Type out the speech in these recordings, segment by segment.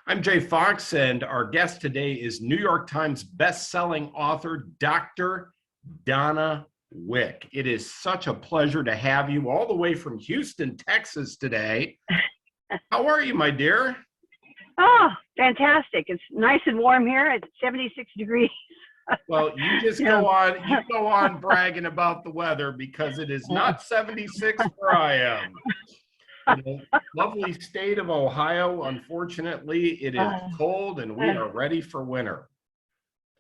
I'm Jay Fox, and our guest today is New York Times best-selling author, Dr. Donna Wick. It is such a pleasure to have you all the way from Houston, Texas today. How are you, my dear? Oh, fantastic. It's nice and warm here. It's 76 degrees. Well, you just go on bragging about the weather because it is not 76 where I am. In the lovely state of Ohio, unfortunately, it is cold and we are ready for winter.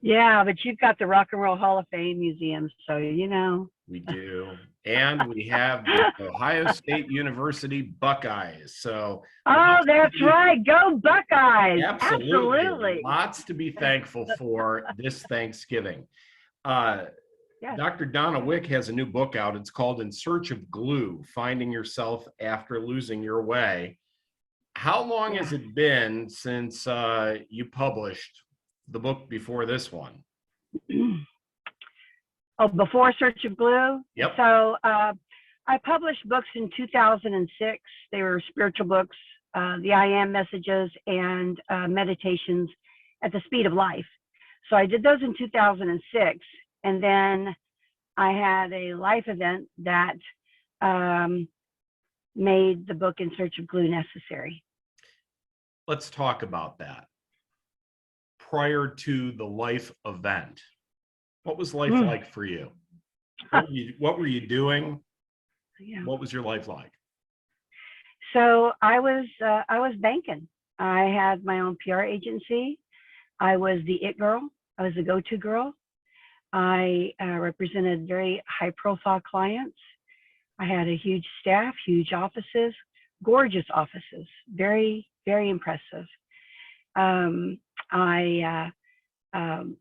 Yeah, but you've got the Rock and Roll Hall of Fame Museum, so you know. We do. And we have the Ohio State University Buckeyes. So That's right. Go Buckeyes. Absolutely. Lots to be thankful for this Thanksgiving. Yes. Dr. Donna Wick has a new book out. It's called In Search of Glue, Finding Yourself After Losing Your Way. How long has it been since you published the book before this one? Before Search of Glue? Yep. So I published books in 2006. They were spiritual books, the I Am messages and meditations at the speed of life. So I did those in 2006. And then I had a life event that made the book In Search of Glue necessary. Let's talk about that. Prior to the life event, what was life like for you? What were you doing? Yeah. What was your life like? So I was banking. I had my own PR agency. I was the it girl. I was the go-to girl. I represented very high-profile clients. I had a huge staff, huge offices, gorgeous offices, very, very impressive. I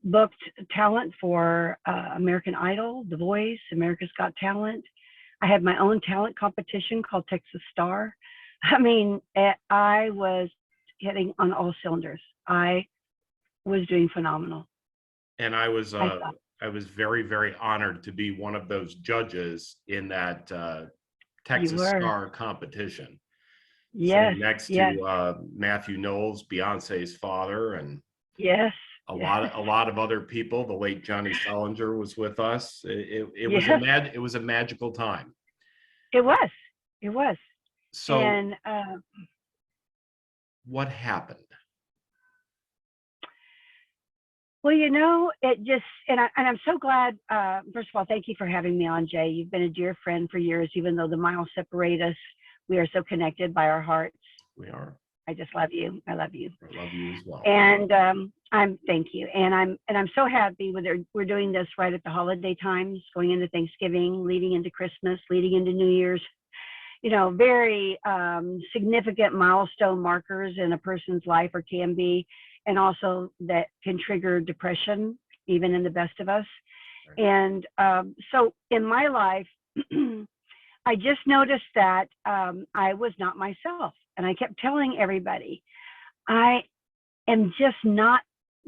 booked talent for American Idol, The Voice, America's Got Talent. I had my own talent competition called Texas Star. I mean, I was hitting on all cylinders. I was doing phenomenal. And I was very, very honored to be one of those judges in that Texas Star competition. Yes. So next to Matthew Knowles, Beyonce's father, and a lot of other people. The late Johnny Salinger was with us. It was a magical time. It was. So, and what happened? Well, you know, it just, and I'm so glad, first of all, thank you for having me on, Jay. You've been a dear friend for years, even though the miles separate us. We are so connected by our hearts. We are. I just love you. I love you. I love you as well. And thank you. And I'm so happy we're doing this right at the holiday times, going into Thanksgiving, leading into Christmas, leading into New Year's. You know, very significant milestone markers in a person's life, or can be, and also that can trigger depression, even in the best of us. Right. And so in my life, I just noticed that I was not myself. And I kept telling everybody, I am just not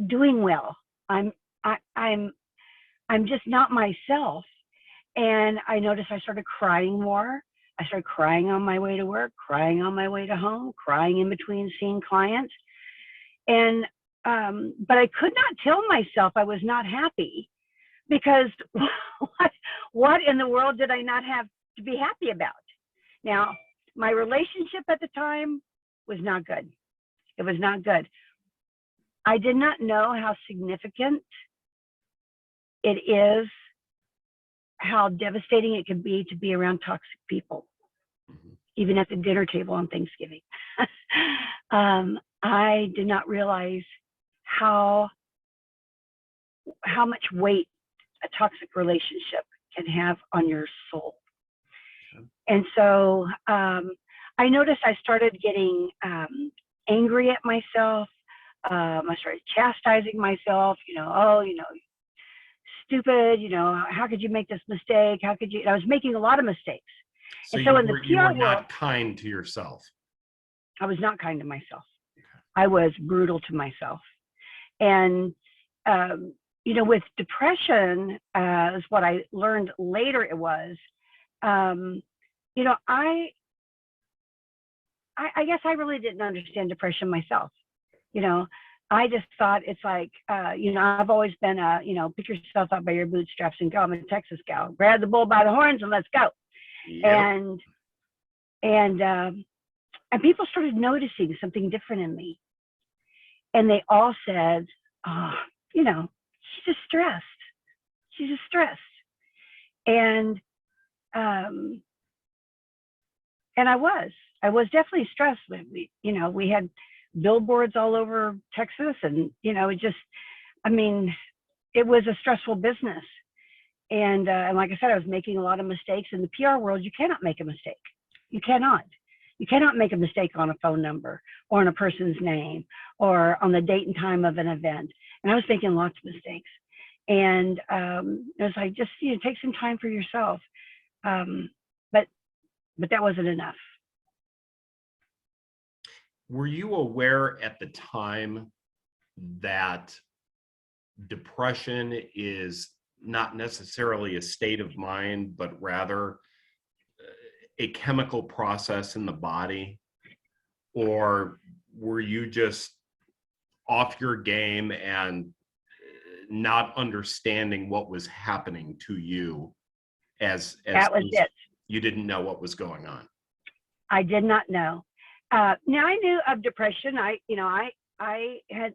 doing well. I'm just not myself. And I noticed I started crying more. I started crying on my way to work, crying on my way to home, crying in between seeing clients. And but I could not tell myself I was not happy, because what in the world did I not have to be happy about? Now, my relationship at the time was not good. It was not good. I did not know how significant it is, how devastating it can be to be around toxic people, even at the dinner table on Thanksgiving. I did not realize how much weight a toxic relationship can have on your soul. And so I noticed I started getting angry at myself. I started chastising myself, stupid, how could you make this mistake? How could you? I was making a lot of mistakes. So, and so you were not kind to yourself. I was not kind to myself. I was brutal to myself. And, with depression, is what I learned later it was, I guess I really didn't understand depression myself. You know, I just thought it's like, you know, I've always been a, you know, pick yourself up by your bootstraps and go. I'm a Texas gal. Grab the bull by the horns and let's go. Yep. And people started noticing something different in me. And they all said, oh, you know, she's just stressed. She's just stressed. And I was definitely stressed. You know, we had billboards all over Texas, and, you know, it just, I mean, it was a stressful business. And like I said, I was making a lot of mistakes. In the PR world, you cannot make a mistake. You cannot make a mistake on a phone number or on a person's name or on the date and time of an event. And I was making lots of mistakes. And it was like, just, you know, take some time for yourself. But that wasn't enough. Were you aware at the time that depression is not necessarily a state of mind, but rather a chemical process in the body? Or were you just off your game and not understanding what was happening to you as that was it. You didn't know what was going on? I did not know. Now I knew of depression. I had,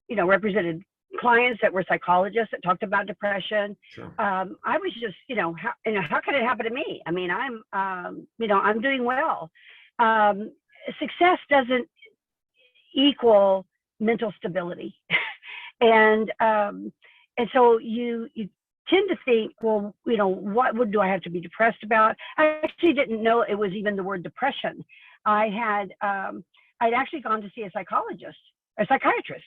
you know, represented clients that were psychologists that talked about depression. Sure. I was just, you know, how could it happen to me? I mean, you know, I'm doing well. Success doesn't equal mental stability. And so you tend to think, well, you know, what do I have to be depressed about? I actually didn't know it was even the word depression. I'd actually gone to see a psychologist, a psychiatrist.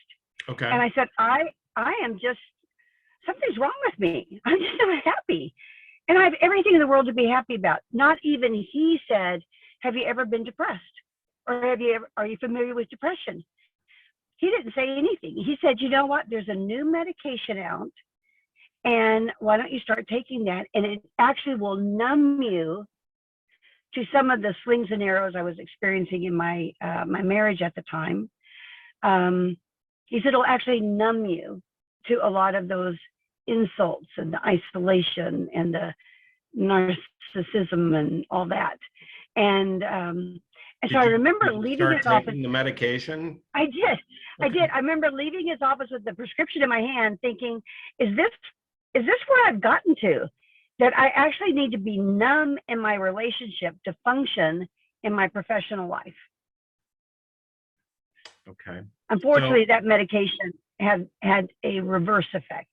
Okay. And I said, I am just, something's wrong with me. I'm just not happy. And I have everything in the world to be happy about. Not even he said, have you ever been depressed? Or are you familiar with depression? He didn't say anything. He said, you know what? There's a new medication out, and why don't you start taking that? And it actually will numb you to some of the slings and arrows I was experiencing in my marriage at the time. He said, it'll actually numb you to a lot of those insults and the isolation and the narcissism and all that. And so I remember leaving his office. Taking the medication? I did. Okay. I did. I remember leaving his office with the prescription in my hand thinking, is this where I've gotten to? That I actually need to be numb in my relationship to function in my professional life. Okay. Unfortunately, that medication had a reverse effect.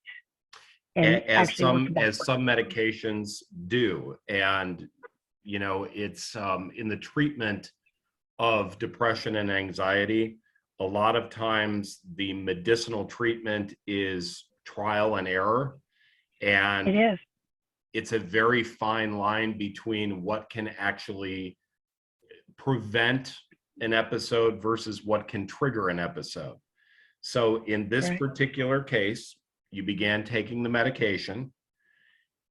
As some medications do. And, you know, it's in the treatment of depression and anxiety, a lot of times the medicinal treatment is trial and error. And it is. It's a very fine line between what can actually prevent an episode versus what can trigger an episode. So in this particular case, you began taking the medication.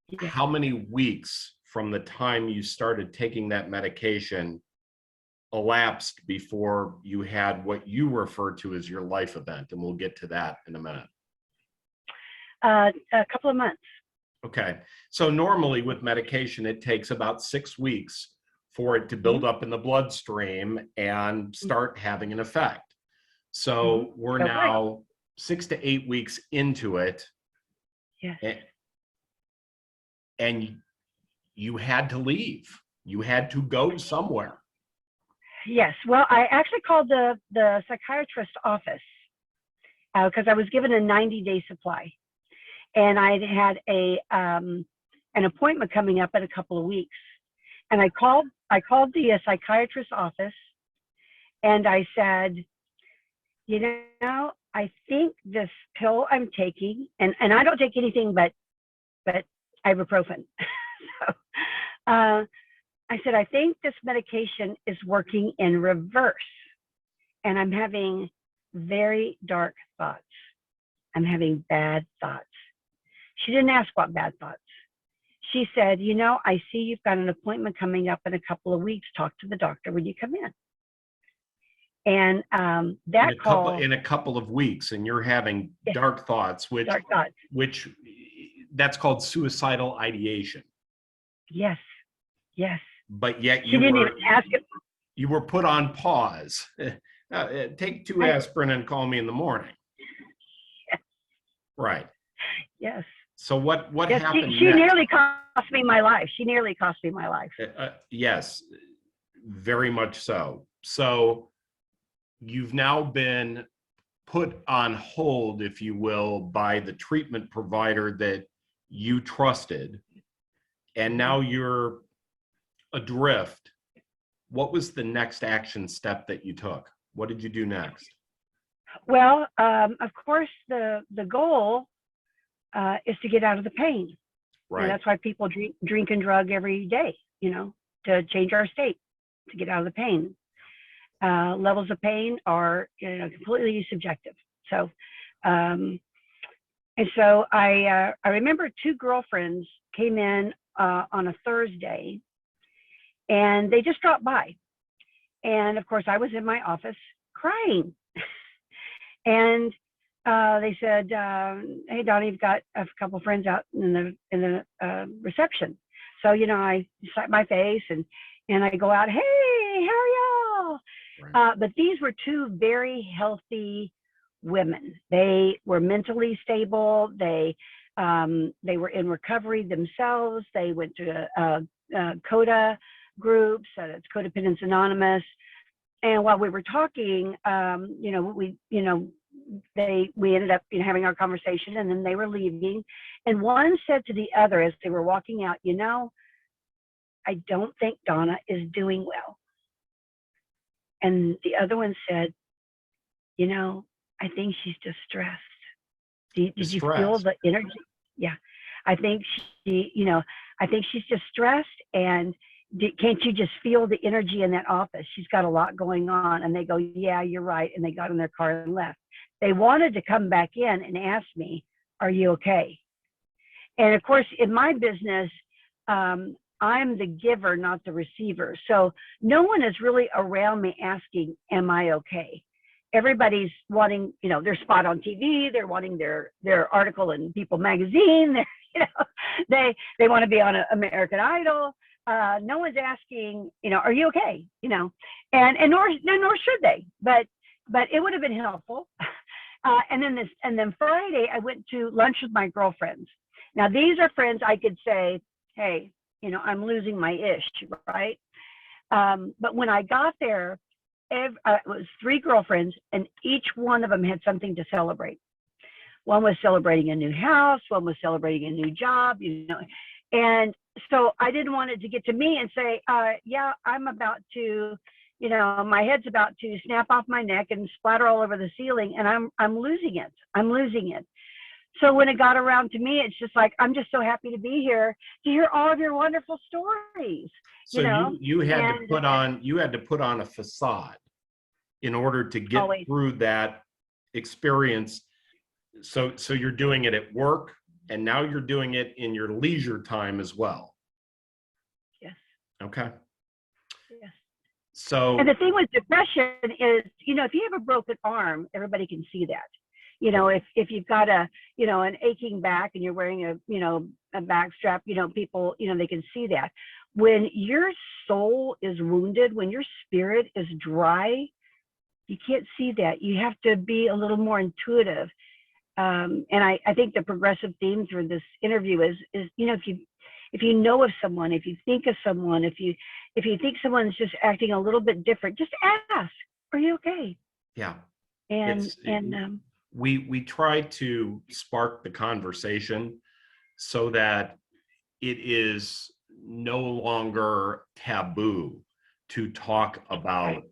Yeah. How many weeks from the time you started taking that medication elapsed before you had what you refer to as your life event? And we'll get to that in a minute. A couple of months. Okay. So normally with medication, it takes about 6 weeks for it to build up in the bloodstream and start having an effect. So we're now 6 to 8 weeks into it. Yes. And you had to leave. You had to go somewhere. Yes. Well, I actually called the psychiatrist's office because I was given a 90-day supply. And I had an appointment coming up in a couple of weeks. And I called the psychiatrist's office and I said, you know, I think this pill I'm taking, and I don't take anything but ibuprofen. So I said, I think this medication is working in reverse. And I'm having very dark thoughts. I'm having bad thoughts. She didn't ask what bad thoughts. She said, you know, I see you've got an appointment coming up in a couple of weeks. Talk to the doctor when you come in. And that call, in a couple of weeks, and you're having dark thoughts, dark thoughts. which that's called suicidal ideation. Yes, yes. But yet She didn't even ask it. You were put on pause. Take 2 aspirin and call me in the morning. Yes. Right. Yes. So what yes, happened? She nearly cost me my life. She nearly cost me my life. Yes, very much so. So you've now been put on hold, if you will, by the treatment provider that you trusted, and now you're adrift. What was the next action step that you took? What did you do next? Well, of course, the goal is to get out of the pain. Right. And that's why people drink and drug every day, to change our state, to get out of the pain. Levels of pain are completely subjective. So, and so I remember 2 girlfriends came in on a Thursday, and they just dropped by. And of course, I was in my office crying. And they said, "Hey, Donna, you've got a couple friends out in the reception." So I slap my face and I go out, "Hey, how are y'all?" Right. But these were 2 very healthy women. They were mentally stable. They were in recovery themselves. They went to CODA groups. It's Codependence Anonymous. And while we were talking, we ended up having our conversation, and then they were leaving. And one said to the other as they were walking out, "I don't think Donna is doing well." And the other one said, "I think she's distressed." Did you feel the energy? Yeah. I think I think she's distressed, and can't you just feel the energy in that office? She's got a lot going on. And they go, "Yeah, you're right." And they got in their car and left. They wanted to come back in and ask me, "Are you okay?" And of course, in my business, I'm the giver, not the receiver. So no one is really around me asking, "Am I okay?" Everybody's wanting, their spot on TV. They're wanting their article in People magazine. They want to be on American Idol. No one's asking, "Are you okay?" And nor should they. But it would have been helpful. And then Friday, I went to lunch with my girlfriends. Now, these are friends I could say, "Hey, I'm losing my ish," right? But when I got there, it was 3 girlfriends, and each one of them had something to celebrate. One was celebrating a new house, one was celebrating a new job, And so I didn't want it to get to me and say, "Yeah, I'm about to, my head's about to snap off my neck and splatter all over the ceiling, and I'm losing it. I'm losing it." So when it got around to me, it's just like, I'm just so happy to be here to hear all of your wonderful stories. So you had to put on a facade in order to get through that experience. So you're doing it at work, and now you're doing it in your leisure time as well. Yes. Okay. Yes. So, and the thing with depression is, if you have a broken arm, everybody can see that. If you've got an aching back and you're wearing a back strap, people, they can see that. When your soul is wounded, when your spirit is dry, you can't see that. You have to be a little more intuitive. And I think the progressive theme through this interview is if you know of someone, if you think of someone, if you think someone's just acting a little bit different, just ask, "Are you okay?" Yeah. And we try to spark the conversation so that it is no longer taboo to talk about,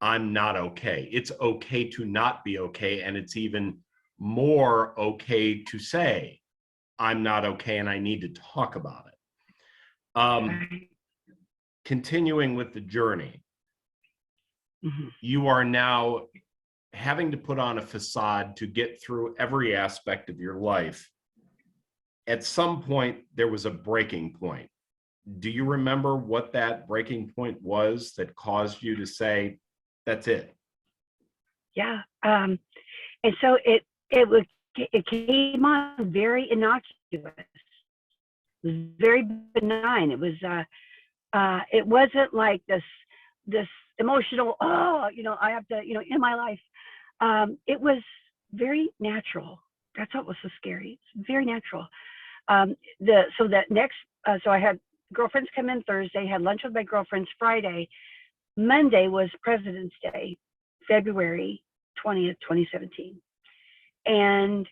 "I'm not okay." It's okay to not be okay, and it's even more okay to say, "I'm not okay and I need to talk about it." Continuing with the journey, you are now having to put on a facade to get through every aspect of your life. At some point, there was a breaking point. Do you remember what that breaking point was that caused you to say, "That's it"? yeah. And so it came on very innocuous. It was very benign. It wasn't like this emotional, oh, I have to, in my life. It was very natural. That's what was so scary. It's very natural. So I had girlfriends come in Thursday, had lunch with my girlfriends Friday. Monday was President's Day, February 20th, 2017. And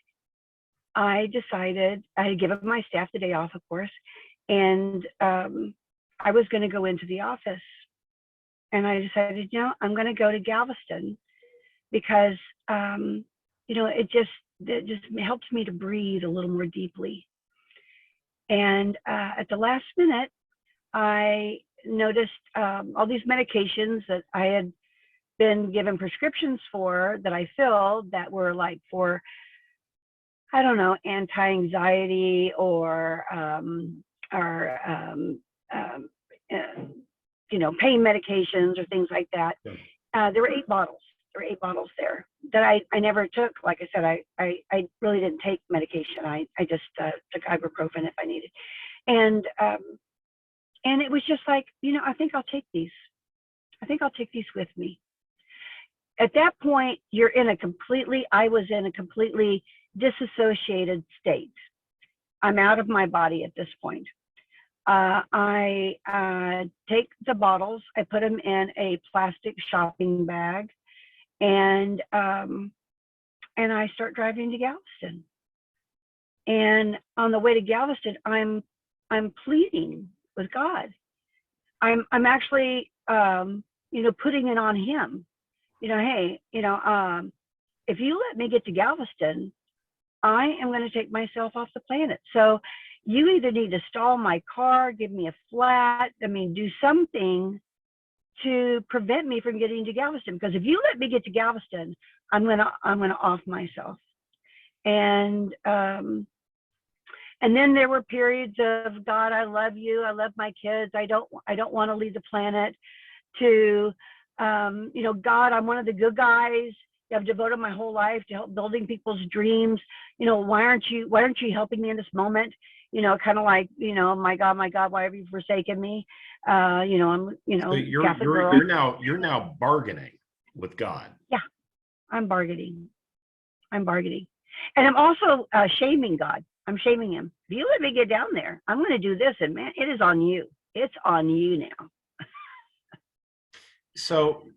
I decided I had given my staff the day off, of course, and I was going to go into the office. And I decided, I'm going to go to Galveston because, it just helps me to breathe a little more deeply. And at the last minute, I noticed all these medications that I had been given prescriptions for that I filled that were like for, I don't know, anti-anxiety or pain medications or things like that. There were 8 bottles. There were 8 bottles there that I never took. Like I said, I really didn't take medication. I just took ibuprofen if I needed. And it was just like, I think I'll take these. I think I'll take these with me. At that point, I was in a completely disassociated state. I'm out of my body at this point. I take the bottles, I put them in a plastic shopping bag, and I start driving to Galveston. And on the way to Galveston, I'm pleading with God. I'm actually putting it on Him. Hey, if you let me get to Galveston, I am going to take myself off the planet. So you either need to stall my car, give me a flat, do something to prevent me from getting to Galveston. Because if you let me get to Galveston, I'm gonna off myself. And then there were periods of, God, I love you, I love my kids, I don't want to leave the planet, to God, I'm one of the good guys. I've devoted my whole life to help building people's dreams. Why aren't you helping me in this moment? Kind of like, my God, why have you forsaken me? I'm, So you're now bargaining with God. Yeah, I'm bargaining. And I'm also shaming God. I'm shaming Him. If you let me get down there, I'm going to do this. And man, it is on you. It's on you now. So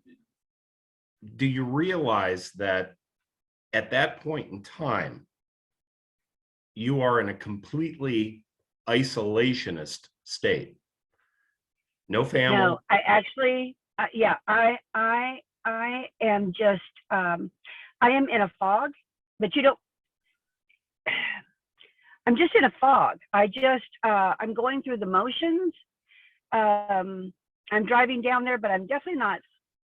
do you realize that at that point in time, you are in a completely isolationist state? No family? No, I actually, I am just, I am in a fog, but I'm just in a fog. I'm going through the motions. I'm driving down there, but I'm definitely not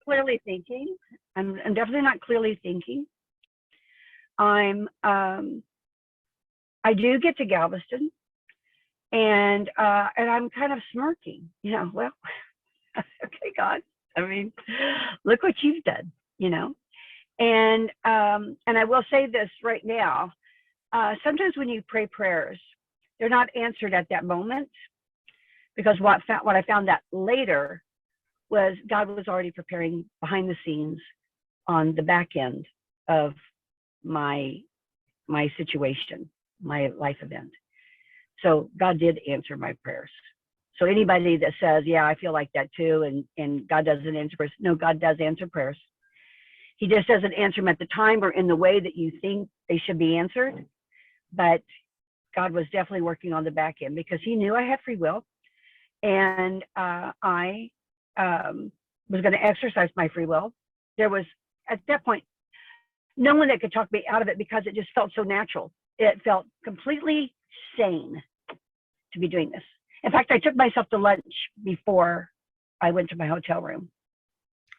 clearly thinking. I'm definitely not clearly thinking. I do get to Galveston, and I'm kind of smirking, well, okay, God, look what you've done, and I will say this right now, sometimes when you pray prayers, they're not answered at that moment, because what I found out later was God was already preparing behind the scenes on the back end of my situation, my life event. So God did answer my prayers. So anybody that says, yeah, I feel like that too, and God doesn't answer prayers, no, God does answer prayers. He just doesn't answer them at the time or in the way that you think they should be answered. But God was definitely working on the back end, because He knew I had free will, and I was going to exercise my free will. There was, at that point, no one that could talk me out of it, because it just felt so natural. It felt completely sane to be doing this. In fact, I took myself to lunch before I went to my hotel room.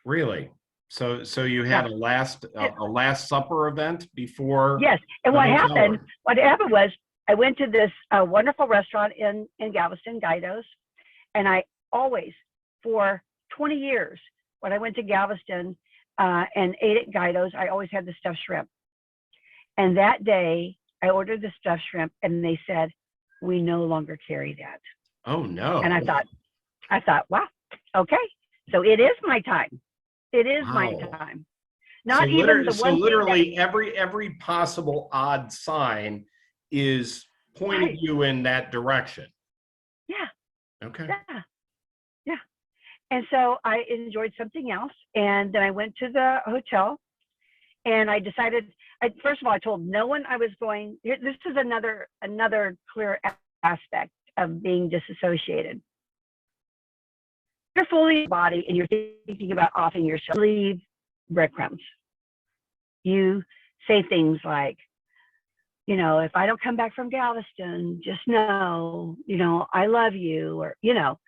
Really? So you had a last supper event before? Yes. And what happened was, I went to this wonderful restaurant in Galveston, Guido's, and I always, for 20 years, when I went to Galveston, and ate at Guido's. I always had the stuffed shrimp. And that day, I ordered the stuffed shrimp, and they said, we no longer carry that. Oh, no. And I thought, wow, okay. So it is my time. It is my Wow. time. Not So even the so one literally every possible odd sign is pointing Right. you in that direction. Yeah. Okay. Yeah. Yeah. And so I enjoyed something else. And then I went to the hotel, and I decided, first of all, I told no one I was going. This is another clear aspect of being disassociated. You're fully in your body and you're thinking about offing yourself. Leave breadcrumbs. You say things like, you know, if I don't come back from Galveston, just know, you know, I love you, or, you know,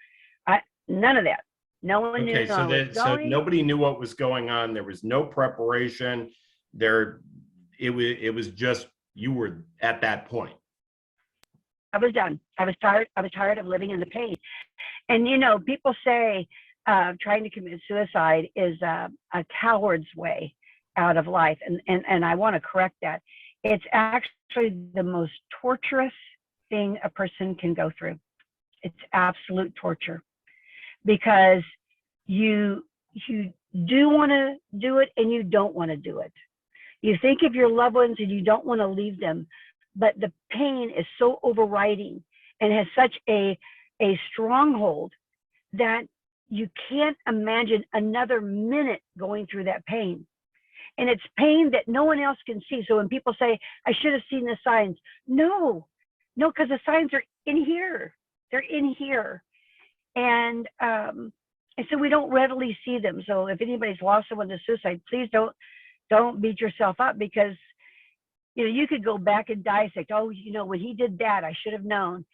none of that. No one knew. Okay, so nobody knew what was going on. There was no preparation. It was just, you were at that point. I was done. I was tired of living in the pain. And, you know, people say trying to commit suicide is a coward's way out of life. And I want to correct that. It's actually the most torturous thing a person can go through. It's absolute torture, because you do want to do it and you don't want to do it. You think of your loved ones and you don't want to leave them, but the pain is so overriding and has such a stronghold that you can't imagine another minute going through that pain. And it's pain that no one else can see. So when people say, I should have seen the signs, no, because the signs are in here. They're in here. And so we don't readily see them. So if anybody's lost someone to suicide, please don't beat yourself up, because, you know, you could go back and dissect, oh, you know, when he did that, I should have known.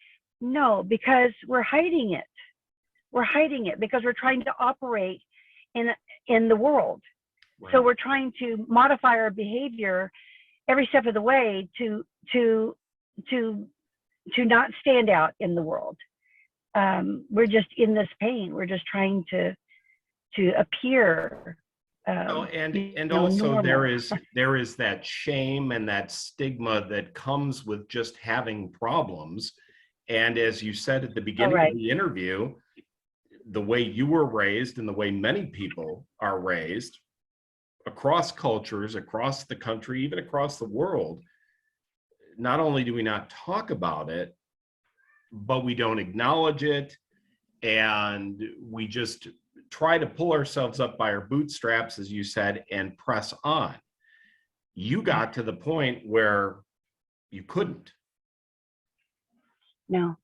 No, because we're hiding it. We're hiding it because we're trying to operate in the world. Right. So we're trying to modify our behavior every step of the way to not stand out in the world. We're just in this pain. We're just trying to appear. And also normal. there is that shame and that stigma that comes with just having problems. And as you said at the beginning of the interview, the way you were raised and the way many people are raised across cultures, across the country, even across the world, not only do we not talk about it, but we don't acknowledge it, and we just try to pull ourselves up by our bootstraps, as you said, and press on. You got to the point where you couldn't. No.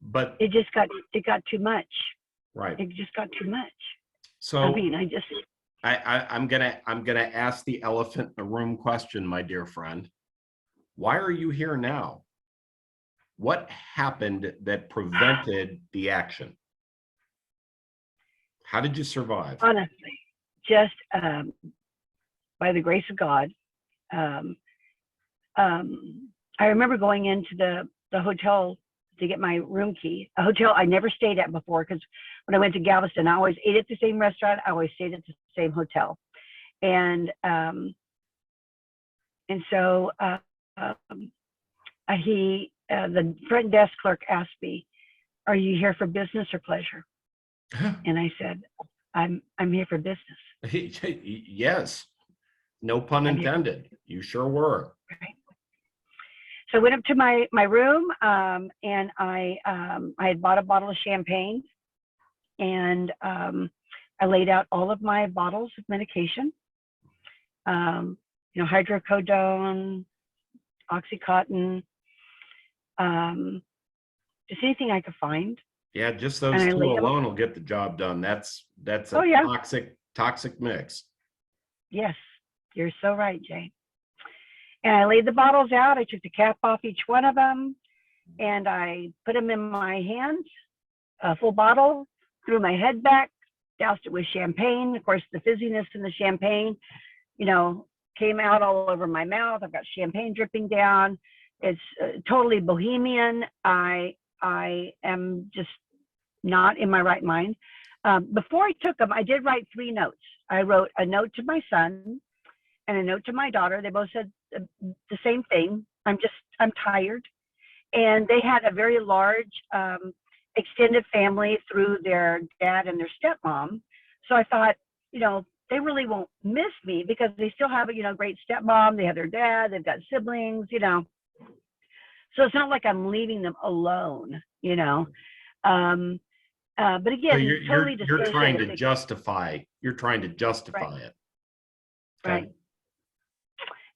But it got too much. Right. It just got too much. So I mean, I'm gonna ask the elephant in the room question, my dear friend. Why are you here now? What happened that prevented the action? How did you survive? Honestly, just by the grace of God. I remember going into the hotel to get my room key, a hotel I never stayed at before, because when I went to Galveston, I always ate at the same restaurant. I always stayed at the same hotel. And so the front desk clerk asked me, are you here for business or pleasure? And I said, I'm here for business. Yes, no pun intended. You sure were. Right. So I went up to my room, and I had bought a bottle of champagne, and I laid out all of my bottles of medication, you know, hydrocodone, Oxycontin, just anything I could find. Yeah, just those two alone will get the job done. That's a toxic mix. Yes, you're so right, Jay. And I laid the bottles out. I took the cap off each one of them, and I put them in my hands, a full bottle, threw my head back, doused it with champagne. Of course, the fizziness in the champagne, you know, came out all over my mouth. I've got champagne dripping down. It's totally bohemian. I am just not in my right mind. Before I took them, I did write 3 notes. I wrote a note to my son and a note to my daughter. They both said the same thing. I'm tired. And they had a very large extended family through their dad and their stepmom. So I thought, they really won't miss me because they still have a, great stepmom. They have their dad, they've got siblings, So it's not like I'm leaving them alone, but again, So totally you're trying to dissociated. justify. You're trying to justify Right. it. Okay. Right.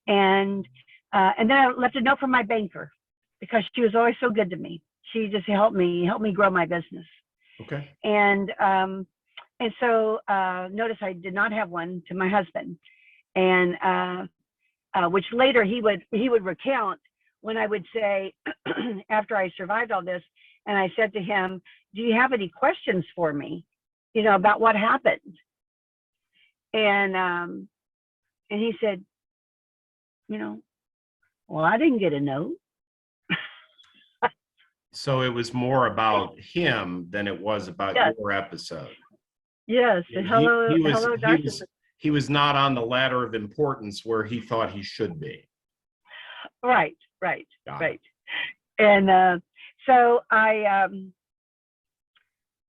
And then I left a note from my banker because she was always so good to me. She just helped me grow my business. Okay. And so notice I did not have one to my husband, and which later he would recount when I would say after I survived all this, and I said to him, "Do you have any questions for me, about what happened?" And he said, well, I didn't get a note. So it was more about him than it was about Yes. your episode. Yes. Hello, Dr. He was not on the ladder of importance where he thought he should be. Right. And so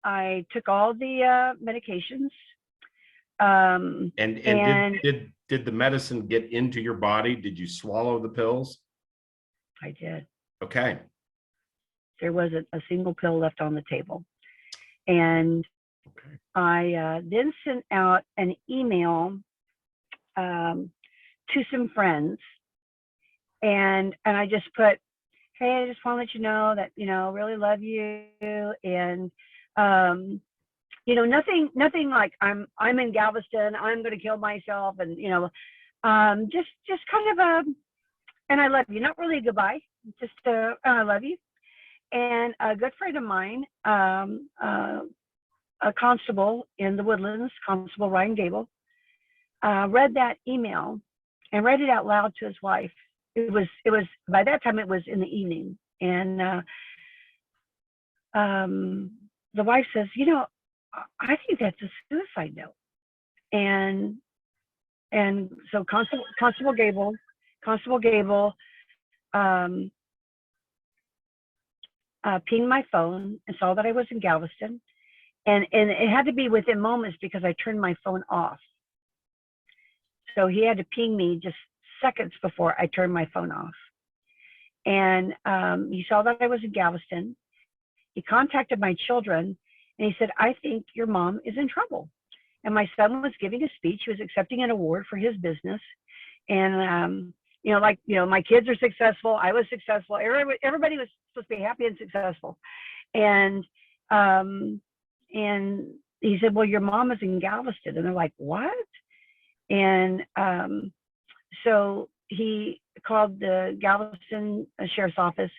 I took all the medications. And did the medicine get into your body? Did you swallow the pills? I did. Okay. There wasn't a single pill left on the table. And okay. I then sent out an email to some friends, and I just put, "Hey, I just want to let you know that really love you, and nothing like I'm in Galveston, I'm going to kill myself, and just kind of and I love you, not really a goodbye, just I love you." And a good friend of mine, a constable in the Woodlands, Constable Ryan Gable, read that email and read it out loud to his wife. It was by that time it was in the evening, and the wife says, "I think that's a suicide note." And so Constable Gable pinged my phone and saw that I was in Galveston, and it had to be within moments because I turned my phone off. So he had to ping me just seconds before I turned my phone off. And he saw that I was in Galveston. He contacted my children, and he said, "I think your mom is in trouble." And my son was giving a speech. He was accepting an award for his business. And, my kids are successful. I was successful. Everybody was supposed to be happy and successful. And he said, "Well, your mom is in Galveston." And they're like, "What?" And so he called the Galveston Sheriff's Office,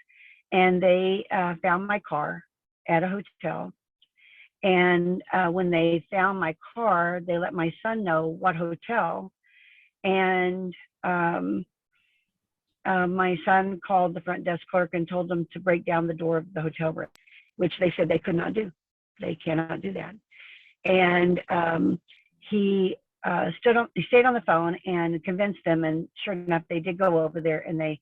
and they found my car at a hotel. And when they found my car, they let my son know what hotel. And my son called the front desk clerk and told them to break down the door of the hotel room, which they said they could not do. They cannot do that. And he stayed on the phone and convinced them. And sure enough, they did go over there, and they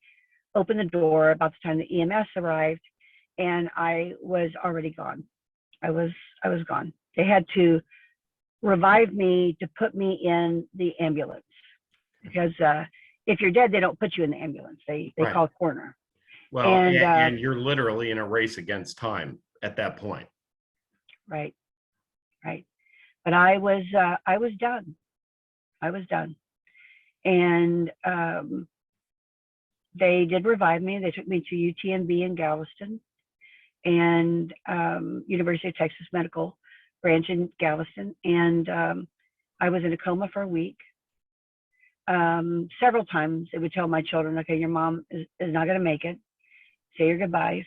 opened the door about the time the EMS arrived, and I was already gone. I was gone. They had to revive me to put me in the ambulance, because if you're dead, they don't put you in the ambulance. They Right. call coroner. Well, and you're literally in a race against time at that point. Right. But I was done. And they did revive me. They took me to UTMB in Galveston, and University of Texas Medical Branch in Galveston. And I was in a coma for a week. Several times they would tell my children, "Okay, your mom is not going to make it. Say your goodbyes."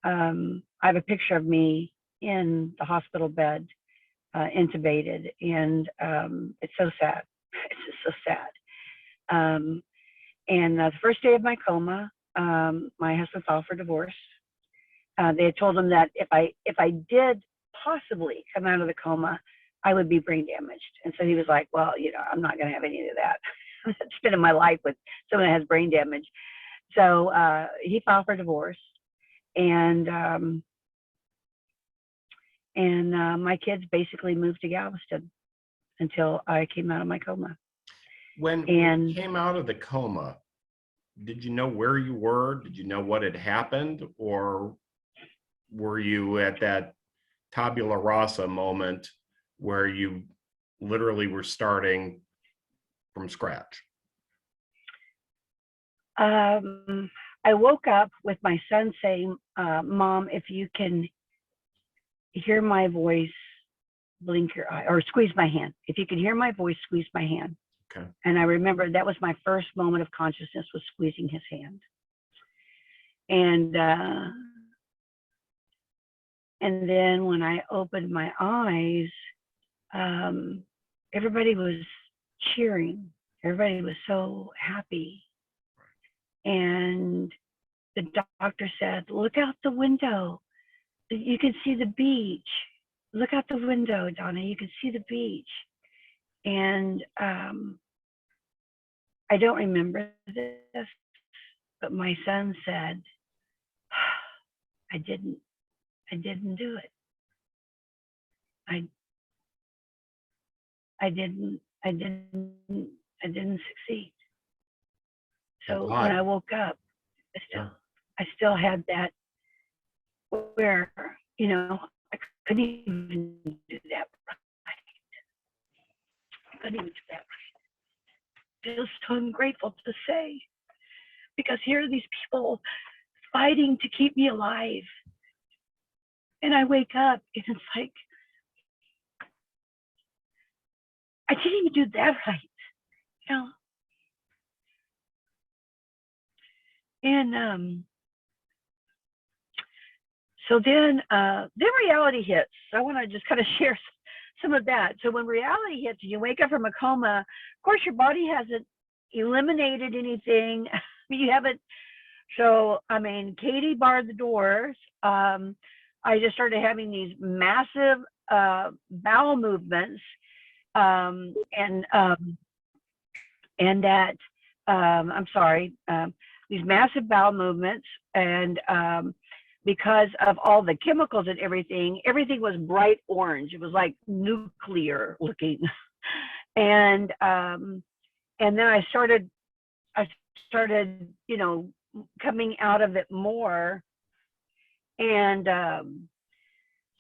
I have a picture of me in the hospital bed, intubated, and it's so sad. It's just so sad. And the first day of my coma, my husband filed for divorce. They had told him that if I did possibly come out of the coma, I would be brain damaged. And so he was like, well, I'm not going to have any of that. Spending my life with someone that has brain damage. So he filed for divorce, and my kids basically moved to Galveston until I came out of my coma. When you came out of the coma, did you know where you were? Did you know what had happened? Or were you at that tabula rasa moment where you literally were starting from scratch? I woke up with my son saying, Mom, if you can hear my voice, blink your eye, or squeeze my hand. If you can hear my voice, squeeze my hand. Okay. And I remember that was my first moment of consciousness, was squeezing his hand. And then when I opened my eyes, everybody was cheering. Everybody was so happy. And the doctor said, look out the window. You can see the beach. Look out the window, Donna. You can see the beach. And I don't remember this, but my son said, I didn't do it. I didn't succeed. So when I woke up, I still had that where, I couldn't even do that right. I couldn't even do that right. I was so ungrateful to say, because here are these people fighting to keep me alive. And I wake up and it's like, I didn't even do that right. And so then reality hits. So I want to just kind of share some of that. So when reality hits, you wake up from a coma, of course, your body hasn't eliminated anything. You haven't. So, Katie barred the doors. I just started having these massive bowel movements, these massive bowel movements, and because of all the chemicals and everything was bright orange. It was like nuclear looking. And then I started, coming out of it more. And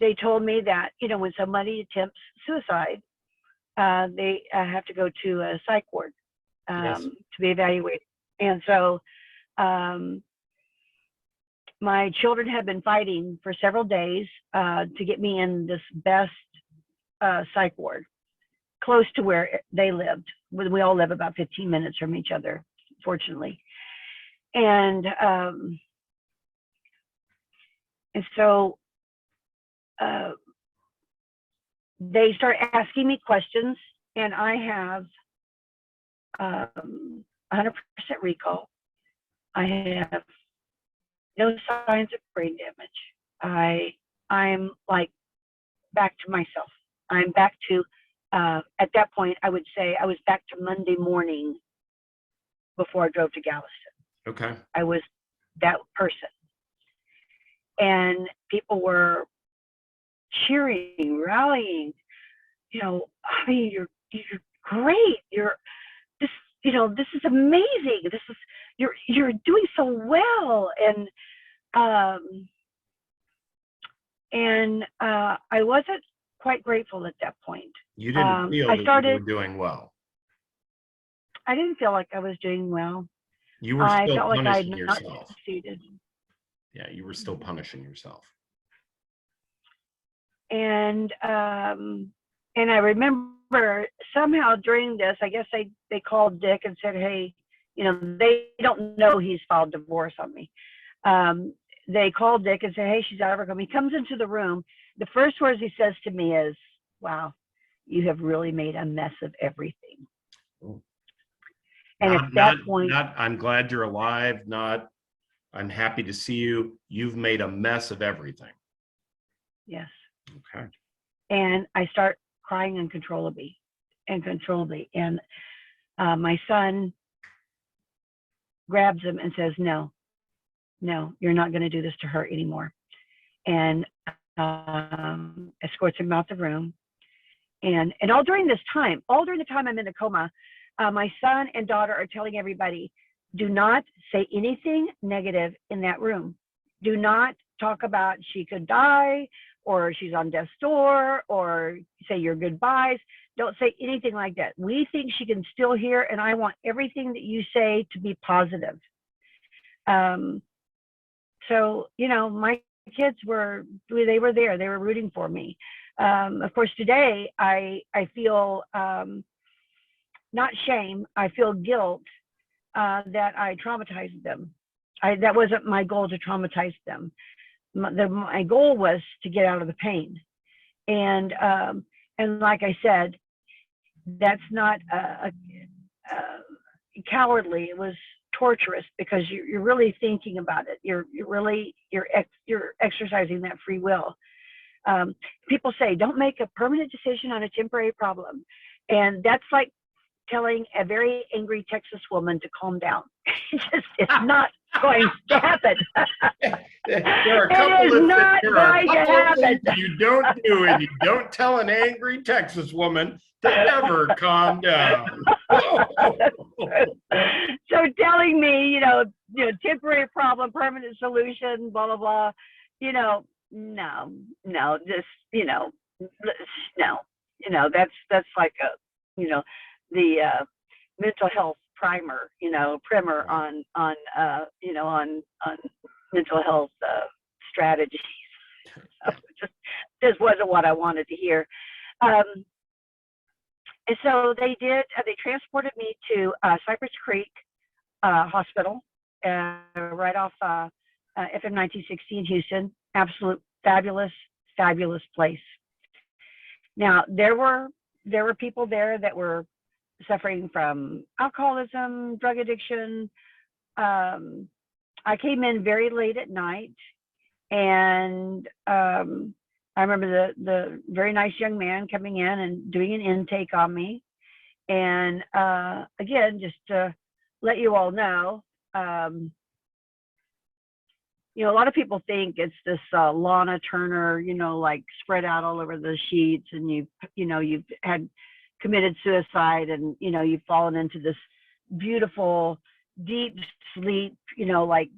they told me that, when somebody attempts suicide, they have to go to a psych ward to be evaluated. And so my children had been fighting for several days to get me in this best psych ward, close to where they lived. We all live about 15 minutes from each other, fortunately. And so they start asking me questions, and I have 100% recall. I have no signs of brain damage. I'm like back to myself. I'm back to, at that point, I would say I was back to Monday morning before I drove to Galveston. Okay. I was that person. And people were cheering, rallying, you're great. This is amazing. You're doing so well. And I wasn't quite grateful at that point. You didn't feel that you were doing well. I didn't feel like I was doing well. You were still punishing like I had yourself. Not succeeded. Yeah, you were still punishing yourself. And I remember somehow during this, I guess they called Dick and said, hey, they don't know he's filed divorce on me. They called Dick and said, hey, she's out of her coma. He comes into the room. The first words he says to me is, wow, you have really made a mess of everything. Ooh. And at that point, I'm glad you're alive, not I'm happy to see you. You've made a mess of everything. Yes. Okay. And I start crying uncontrollably. And my son grabs him and says, no, you're not going to do this to her anymore. And escorts him out the room. And all during the time I'm in the coma, my son and daughter are telling everybody, do not say anything negative in that room. Do not talk about she could die, or she's on death's door, or say your goodbyes. Don't say anything like that. We think she can still hear, and I want everything that you say to be positive. So, you know, my kids were there. They were rooting for me. Of course, today I feel not shame. I feel guilt that I traumatized them. That wasn't my goal, to traumatize them. My goal was to get out of the pain. And like I said, that's not cowardly. It was torturous, because you're really thinking about it. You're exercising that free will. People say, don't make a permanent decision on a temporary problem. And that's like telling a very angry Texas woman to calm down. It's not going to happen. There are a couple of things you don't do, and you don't tell an angry Texas woman to ever calm down. So telling me, you know, temporary problem, permanent solution, blah, blah, blah, no, just, no, that's like the mental health primer, on mental health strategies. So just wasn't what I wanted to hear. And so they transported me to Cypress Creek Hospital, right off FM 1960 in Houston. Absolute fabulous place. Now, there were people there that were suffering from alcoholism, drug addiction. I came in very late at night, and I remember the very nice young man coming in and doing an intake on me. And again, just to let you all know, a lot of people think it's this Lana Turner, like spread out all over the sheets, and you've had committed suicide, and you've fallen into this beautiful deep sleep, like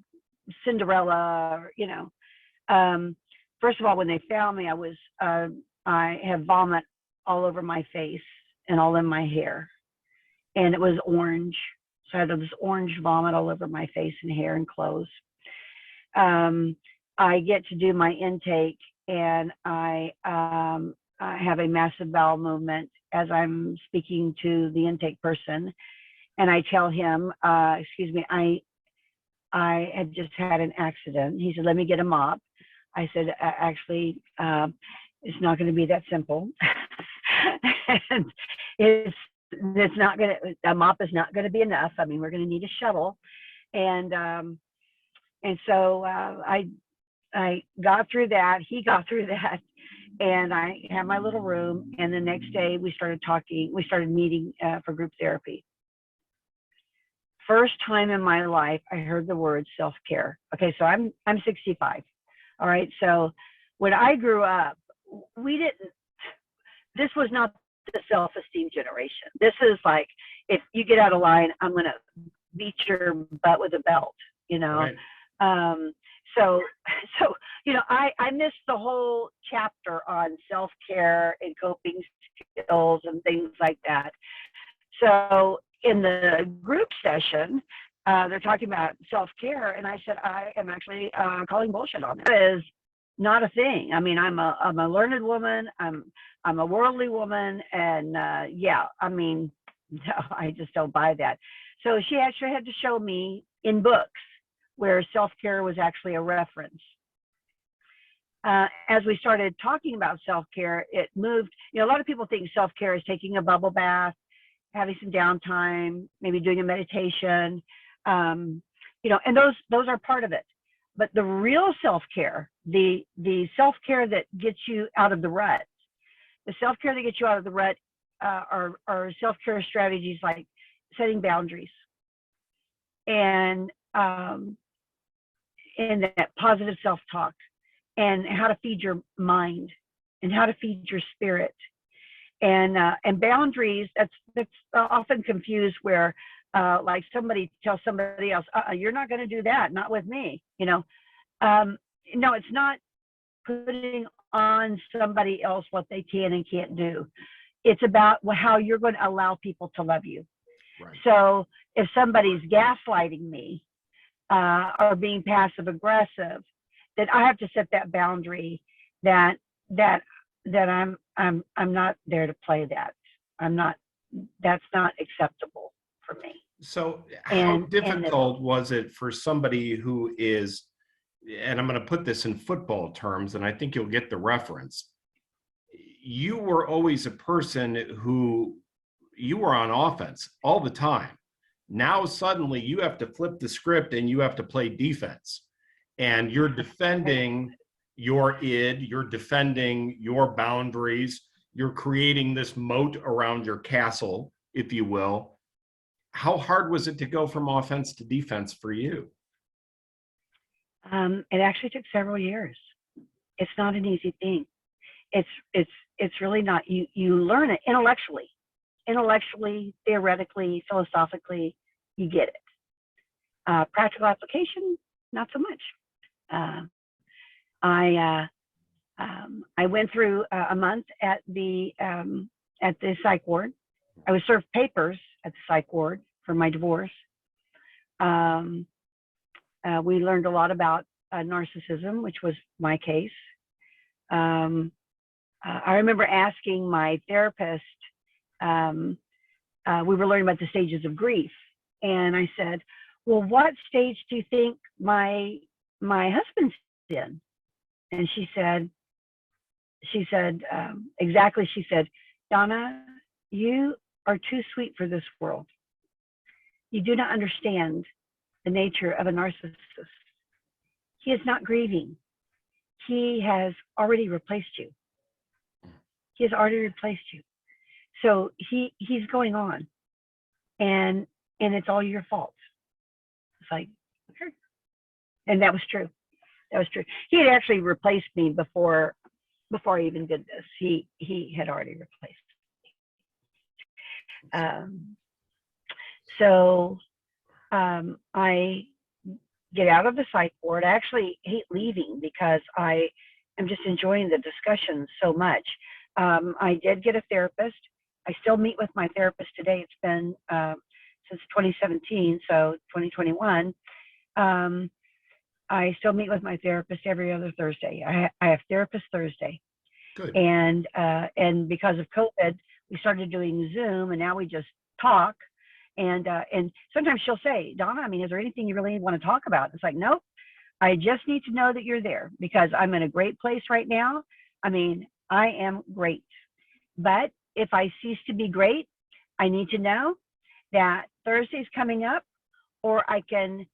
Cinderella, first of all, when they found me, I had vomit all over my face and all in my hair, and it was orange. So I had this orange vomit all over my face and hair and clothes. I get to do my intake, and I have a massive bowel movement as I'm speaking to the intake person, and I tell him, excuse me, I had just had an accident. He said, let me get a mop. I said, actually, it's not going to be that simple. And it's not going to, a mop is not going to be enough. I mean, we're going to need a shovel. And so I got through that. He got through that. And I had my little room. And the next day we started talking. We started meeting for group therapy. First time in my life, I heard the word self-care. Okay, so I'm 65. All right, so when I grew up, this was not the self-esteem generation. This is like, if you get out of line, I'm going to beat your butt with a belt, Right. So I missed the whole chapter on self-care and coping skills and things like that. So in the group session, they're talking about self-care, and I said, I am actually calling bullshit on it. It is not a thing. I mean, I'm a learned woman. I'm a worldly woman, and yeah, I mean, no, I just don't buy that. So she actually had to show me in books where self-care was actually a reference. As we started talking about self-care, it moved. A lot of people think self-care is taking a bubble bath, having some downtime, maybe doing a meditation, and those are part of it. But the real self-care, the self-care that gets you out of the rut, The self-care that gets you out of the rut are self-care strategies like setting boundaries and that positive self-talk and how to feed your mind and how to feed your spirit. And boundaries, that's often confused where like somebody tells somebody else, you're not going to do that, not with me, you know. No, it's not putting on somebody else what they can and can't do. It's about how you're going to allow people to love you. Right. So if somebody's gaslighting me or being passive aggressive, then I have to set that boundary that I'm not there to play that. That's not acceptable for me. So how difficult was it for somebody who is, and I'm going to put this in football terms, and I think you'll get the reference. You were always a person who you were on offense all the time. Now suddenly you have to flip the script and you have to play defense, and you're defending your id, you're defending your boundaries, you're creating this moat around your castle, if you will. How hard was it to go from offense to defense for you? It actually took several years. It's not an easy thing. It's really not. You learn it intellectually, theoretically, philosophically, you get it. Practical application, not so much. I went through a month at the psych ward. I was served papers at the psych ward for my divorce. We learned a lot about narcissism, which was my case. I remember asking my therapist, we were learning about the stages of grief. And I said, well, what stage do you think my husband's in? And she said, exactly, she said, Donna, you are too sweet for this world. You do not understand the nature of a narcissist. He is not grieving. He has already replaced you. He has already replaced you. So he's going on, and it's all your fault. It's like, okay. And that was true. That was true. He had actually replaced me before I even did this. He had already replaced me. I get out of the psych ward. I actually hate leaving because I am just enjoying the discussion so much. I did get a therapist. I still meet with my therapist today. It's been since 2017, so 2021. I still meet with my therapist every other Thursday. I have therapist Thursday. Good. And because of COVID, we started doing Zoom, and now we just talk. And sometimes she'll say, Donna, I mean, is there anything you really want to talk about? It's like, nope, I just need to know that you're there because I'm in a great place right now. I mean, I am great. But if I cease to be great, I need to know that Thursday's coming up, or I can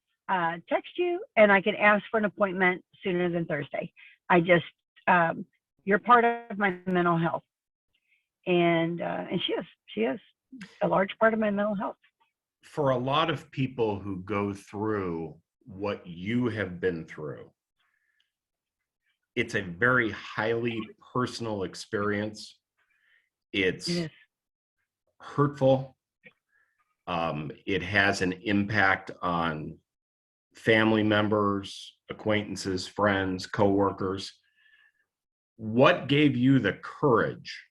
text you and I can ask for an appointment sooner than Thursday. You're part of my mental health. And she is a large part of my mental health. For a lot of people who go through what you have been through, it's a very highly personal experience. It's hurtful. It has an impact on family members, acquaintances, friends, coworkers. What gave you the courage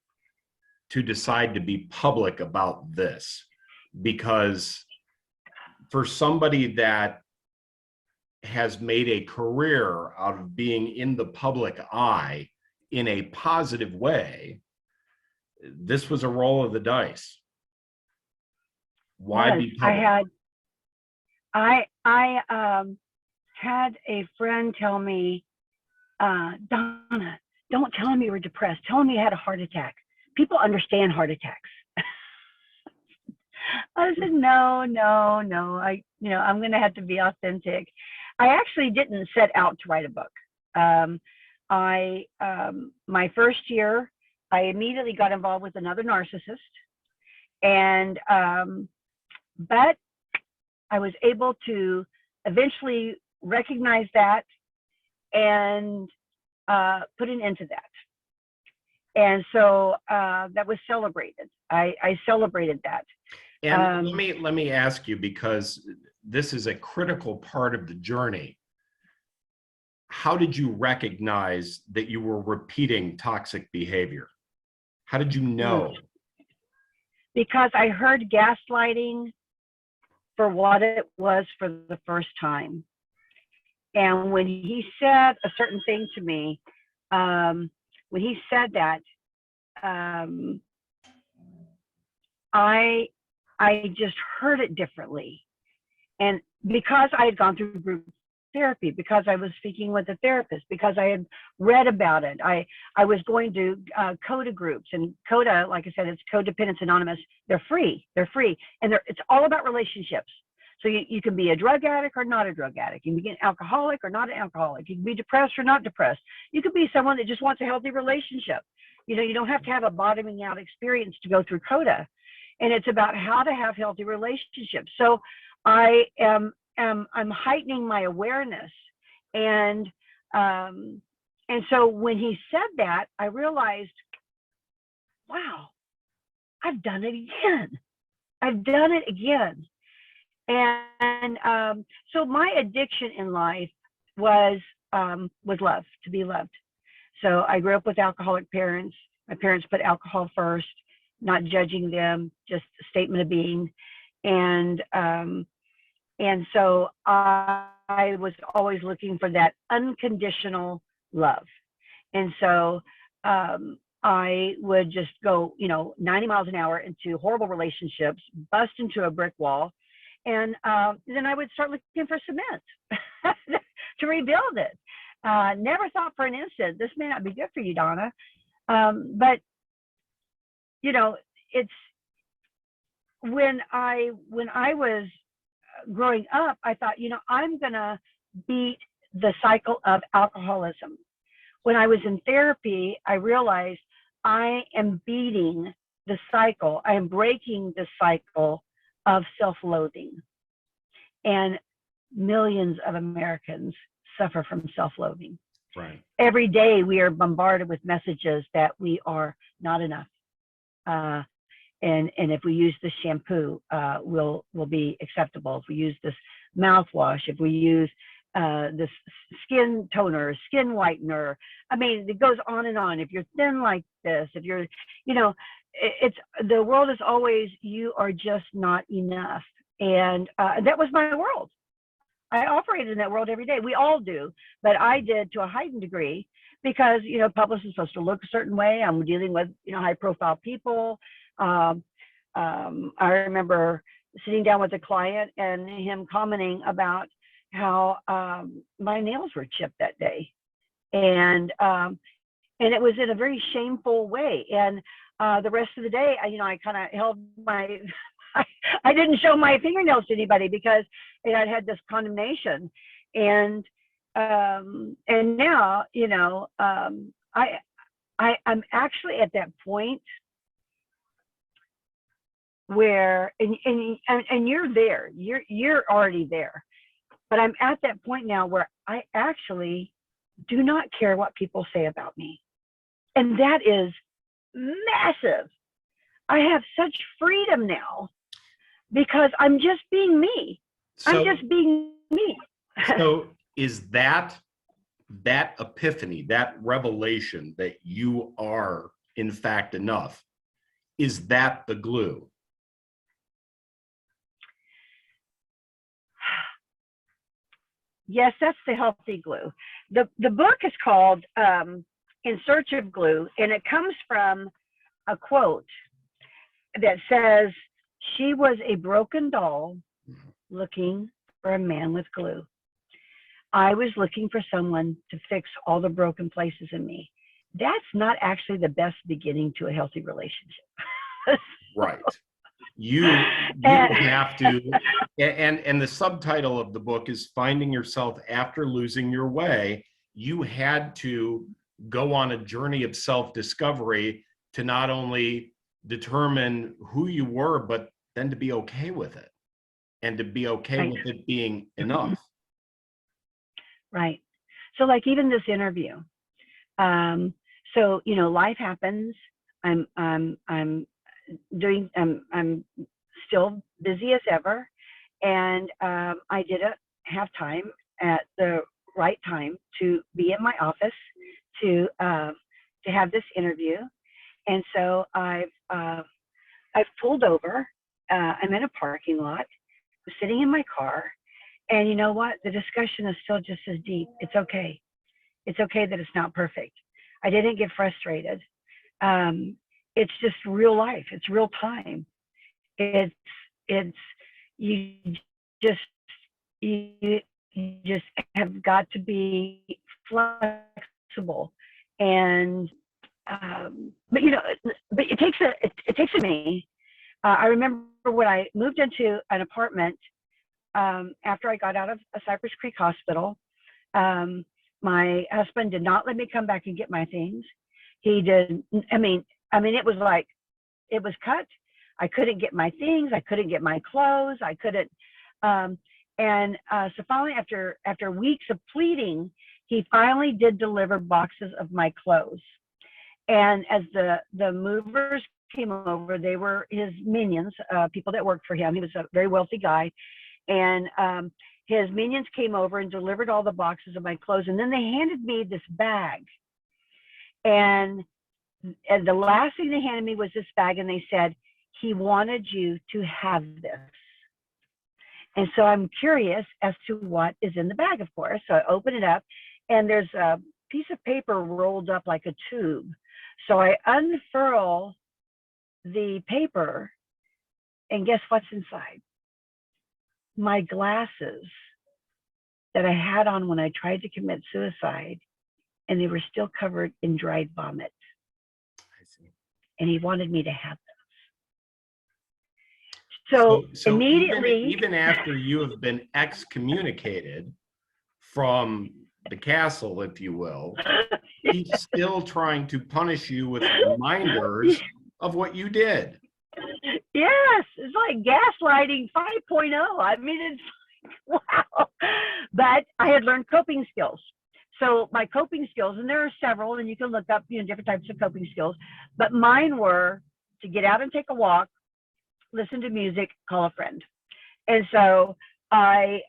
to decide to be public about this? Because for somebody that has made a career out of being in the public eye in a positive way, this was a roll of the dice. Why be public? I had a friend tell me, Donna, don't tell him you were depressed. Tell him you had a heart attack. People understand heart attacks. I said, no. I'm going to have to be authentic. I actually didn't set out to write a book. My first year, I immediately got involved with another narcissist, and but I was able to eventually recognize that and put an end to that. And so that was celebrated. I celebrated that. And let me ask you, because this is a critical part of the journey. How did you recognize that you were repeating toxic behavior? How did you know? Because I heard gaslighting for what it was for the first time. And when he said a certain thing to me, when he said that, I just heard it differently. And because I had gone through group therapy, because I was speaking with a therapist, because I had read about it, I was going to CODA groups, and CODA, like I said, it's Codependence Anonymous. They're free, and it's all about relationships. So you can be a drug addict or not a drug addict. You can be an alcoholic or not an alcoholic. You can be depressed or not depressed. You could be someone that just wants a healthy relationship. You know, you don't have to have a bottoming out experience to go through CODA. And it's about how to have healthy relationships. So I'm heightening my awareness. And so when he said that, I realized, wow, I've done it again. I've done it again. And so my addiction in life was love, to be loved. So I grew up with alcoholic parents. My parents put alcohol first, not judging them, just a statement of being. And so I was always looking for that unconditional love. And so I would just go, 90 miles an hour into horrible relationships, bust into a brick wall. And then I would start looking for cement to rebuild it. Never thought for an instant, this may not be good for you, Donna. But, it's when I was growing up, I thought, I'm going to beat the cycle of alcoholism. When I was in therapy, I realized I am beating the cycle. I am breaking the cycle of self-loathing. And millions of Americans suffer from self-loathing. Right. Every day we are bombarded with messages that we are not enough. And if we use this shampoo, we'll be acceptable. If we use this mouthwash, if we use this skin toner, skin whitener, I mean, it goes on and on. If you're thin like this, if you're, it's the world is always, you are just not enough. And that was my world. I operated in that world every day. We all do, but I did to a heightened degree because, publicists are supposed to look a certain way. I'm dealing with, high profile people. I remember sitting down with a client and him commenting about how my nails were chipped that day. And it was in a very shameful way. And the rest of the day, I kind of held my, I didn't show my fingernails to anybody because I had this condemnation. And now, I'm actually at that point where, and you're there, you're already there, but I'm at that point now where I actually do not care what people say about me. And that is massive. I have such freedom now because I'm just being me. I'm just being me. So is that epiphany, that revelation that you are in fact enough, is that the glue? Yes, that's the healthy glue. The book is called In Search of Glue, and it comes from a quote that says, "She was a broken doll looking for a man with glue." I was looking for someone to fix all the broken places in me. That's not actually the best beginning to a healthy relationship. Right. You have to, and the subtitle of the book is Finding Yourself After Losing Your Way. You had to go on a journey of self-discovery to not only determine who you were, but then to be okay with it and to be okay Right. with it being enough. Right. So like even this interview, so, you know, life happens. I'm still busy as ever. And I didn't have time at the right time to be in my office to have this interview. And so I've pulled over. I'm in a parking lot, sitting in my car, and you know what? The discussion is still just as deep. It's okay. It's okay that it's not perfect. I didn't get frustrated. It's just real life. It's real time. It's you just you just have got to be flexible, and but you know, but it takes a me. I remember when I moved into an apartment after I got out of a Cypress Creek hospital. My husband did not let me come back and get my things. He did. I mean, it was like, it was cut. I couldn't get my things. I couldn't get my clothes. I couldn't. So finally, after weeks of pleading, he finally did deliver boxes of my clothes. And as the movers came over, they were his minions, people that worked for him. He was a very wealthy guy. And his minions came over and delivered all the boxes of my clothes. And then they handed me this bag. And the last thing they handed me was this bag. And they said, he wanted you to have this. And so I'm curious as to what is in the bag, of course. So I open it up, and there's a piece of paper rolled up like a tube. So I unfurl the paper, and guess what's inside? My glasses that I had on when I tried to commit suicide, and they were still covered in dried vomit. I see. And he wanted me to have them. So immediately, even after you have been excommunicated from the castle, if you will, he's still trying to punish you with reminders of what you did. Yes, it's like gaslighting 5.0. I mean, it's like, wow. But I had learned coping skills. So my coping skills, and there are several, and you can look up, you know, different types of coping skills, but mine were to get out and take a walk, listen to music, call a friend. And so I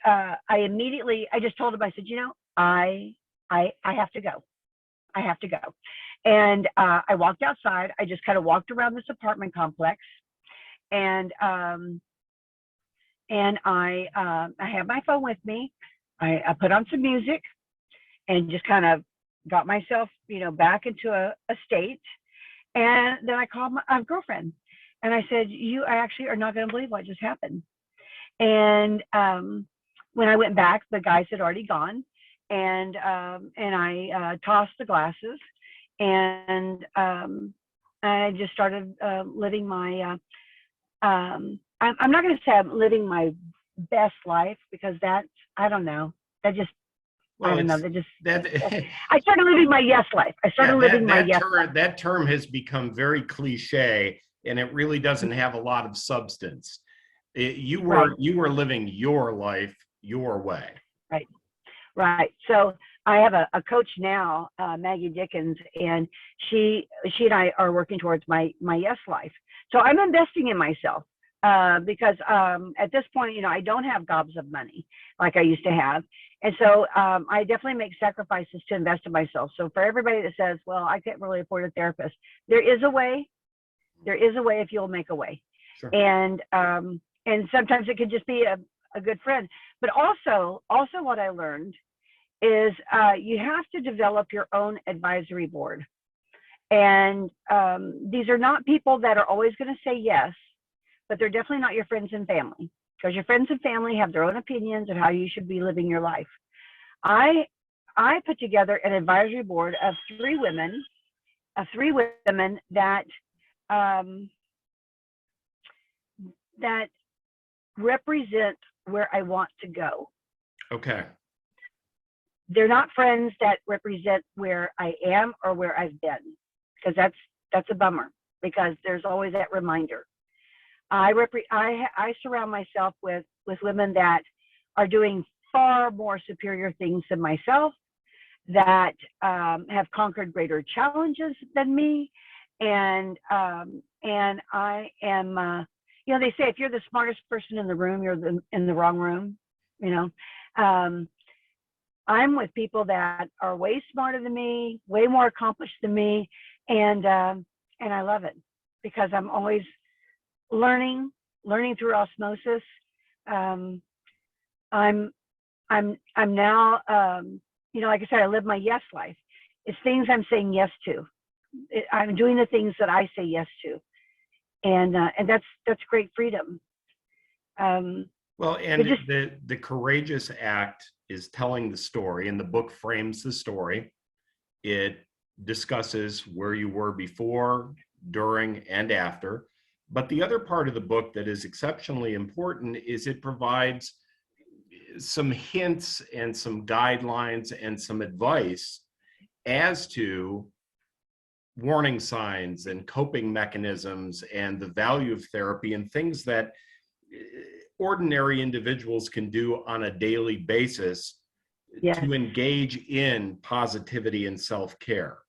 immediately, I just told him, I said, you know, I have to go. I have to go. And I walked outside. I just kind of walked around this apartment complex, and I had my phone with me. I put on some music and just kind of got myself, you know, back into a state. And then I called my girlfriend, and I said, you actually are not going to believe what just happened. And when I went back, the guys had already gone, and I tossed the glasses, and I just started living my, I'm not going to say I'm living my best life, because that's, I don't know, that just, well, I don't know, I started living my yes life. I started living my yes life. That term has become very cliche, and it really doesn't have a lot of substance. You were living your life your way. Right. Right. So I have a coach now, Maggie Dickens, and she and I are working towards my yes life. So I'm investing in myself because at this point, you know, I don't have gobs of money like I used to have. And so I definitely make sacrifices to invest in myself. So for everybody that says, well, I can't really afford a therapist, there is a way. There is a way if you'll make a way. Sure. And sometimes it could just be a good friend. But also what I learned is you have to develop your own advisory board. And these are not people that are always going to say yes, but they're definitely not your friends and family, because your friends and family have their own opinions of how you should be living your life. I put together an advisory board of three women that that represent where I want to go. Okay. They're not friends that represent where I am or where I've been, because that's a bummer because there's always that reminder. I surround myself with women that are doing far more superior things than myself, that have conquered greater challenges than me, and I am. You know, they say if you're the smartest person in the room, you're in the wrong room. You know, I'm with people that are way smarter than me, way more accomplished than me, and I love it because I'm always learning through osmosis. I'm now, you know, like I said, I live my yes life. It's things I'm saying yes to. I'm doing the things that I say yes to, and that's great freedom. Well, and the courageous act is telling the story, and the book frames the story. It discusses where you were before, during, and after. But the other part of the book that is exceptionally important is it provides some hints and some guidelines and some advice as to warning signs and coping mechanisms and the value of therapy and things that ordinary individuals can do on a daily basis to engage in positivity and self-care.